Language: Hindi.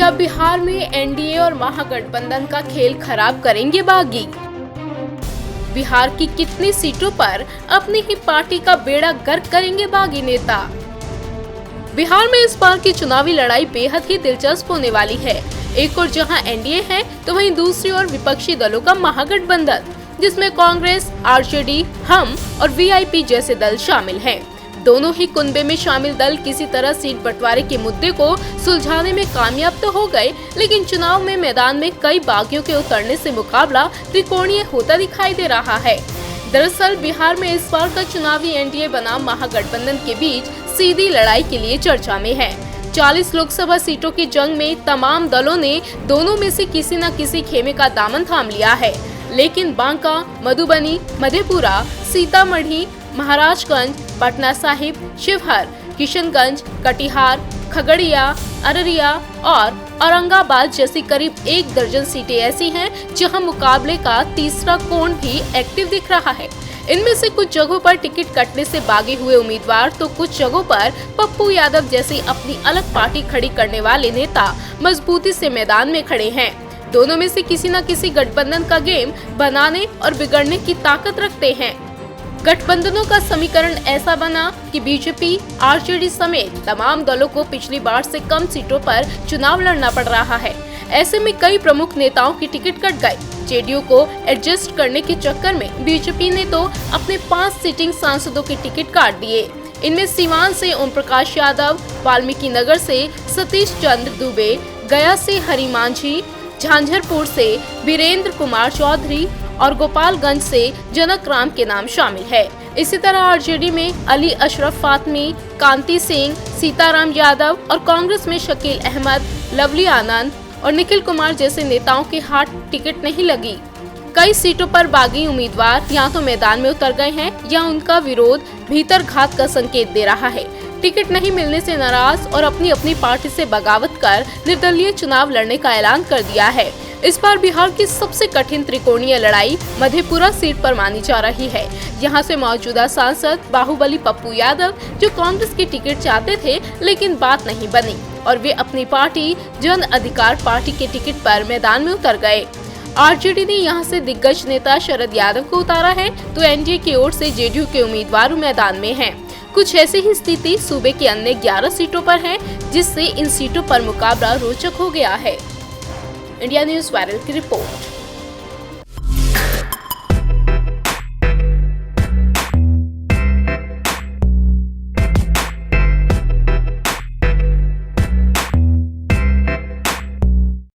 क्या बिहार में एनडीए और महागठबंधन का खेल खराब करेंगे बागी? बिहार की कितनी सीटों पर अपनी ही पार्टी का बेड़ा गर्क करेंगे बागी नेता? बिहार में इस बार की चुनावी लड़ाई बेहद ही दिलचस्प होने वाली है। एक ओर जहां एनडीए है तो वहीं दूसरी ओर विपक्षी दलों का महागठबंधन, जिसमें कांग्रेस, आरजेडी, हम और वीआईपी जैसे दल शामिल हैं। दोनों ही कुनबे में शामिल दल किसी तरह सीट बंटवारे के मुद्दे को सुलझाने में कामयाब तो हो गए, लेकिन चुनाव में मैदान में कई बागियों के उतरने से मुकाबला त्रिकोणीय होता दिखाई दे रहा है। दरअसल बिहार में इस बार का चुनावी एनडीए बनाम महागठबंधन के बीच सीधी लड़ाई के लिए चर्चा में है। 40 लोकसभा सीटों की जंग में तमाम दलों ने दोनों में से किसी न किसी खेमे का दामन थाम लिया है, लेकिन बांका, मधुबनी, मधेपुरा, सीतामढ़ी, महाराजगंज, पटना साहिब, शिवहर, किशनगंज, कटिहार, खगड़िया, अररिया और औरंगाबाद जैसी करीब 1 दर्जन सीटें ऐसी हैं जहां मुकाबले का तीसरा कोण भी एक्टिव दिख रहा है। इनमें से कुछ जगहों पर टिकट कटने से भागे हुए उम्मीदवार तो कुछ जगहों पर पप्पू यादव जैसी अपनी अलग पार्टी खड़ी करने वाले नेता मजबूती से मैदान में खड़े हैं। दोनों में से किसी न किसी गठबंधन का गेम बनाने और बिगड़ने की ताकत रखते हैं। गठबंधनों का समीकरण ऐसा बना कि बीजेपी, आरजेडी समेत तमाम दलों को पिछली बार से कम सीटों पर चुनाव लड़ना पड़ रहा है। ऐसे में कई प्रमुख नेताओं की टिकट कट गए। जेडीयू को एडजस्ट करने के चक्कर में बीजेपी ने तो अपने 5 सिटिंग सांसदों के टिकट काट दिए। इनमें सीवान से ओम प्रकाश यादव, वाल्मीकि नगर से सतीश चंद्र दुबे, गया से हरि मांझी, झांझरपुर से वीरेंद्र कुमार चौधरी और गोपालगंज से जनक राम के नाम शामिल है। इसी तरह आरजेडी में अली अशरफ फातमी, कांति सिंह, सीताराम यादव और कांग्रेस में शकील अहमद, लवली आनंद और निखिल कुमार जैसे नेताओं के हाथ टिकट नहीं लगी। कई सीटों पर बागी उम्मीदवार या तो मैदान में उतर गए हैं या उनका विरोध भीतर घात का संकेत दे रहा है। टिकट नहीं मिलने से नाराज और अपनी अपनी पार्टी से बगावत कर निर्दलीय चुनाव लड़ने का ऐलान कर दिया है। इस बार बिहार की सबसे कठिन त्रिकोणीय लड़ाई मधेपुरा सीट पर मानी जा रही है। यहाँ से मौजूदा सांसद बाहुबली पप्पू यादव, जो कांग्रेस की टिकट चाहते थे लेकिन बात नहीं बनी और वे अपनी पार्टी जन अधिकार पार्टी के टिकट पर मैदान में उतर गए। आरजेडी ने यहाँ से दिग्गज नेता शरद यादव को उतारा है, तो एनडीए की ओर से जेडीयू के उम्मीदवार मैदान में हैं। कुछ ऐसी ही स्थिति सूबे के अन्य 11 सीटों पर है, जिससे इन सीटों पर मुकाबला रोचक हो गया है। इंडिया न्यूज़ वायरल की रिपोर्ट।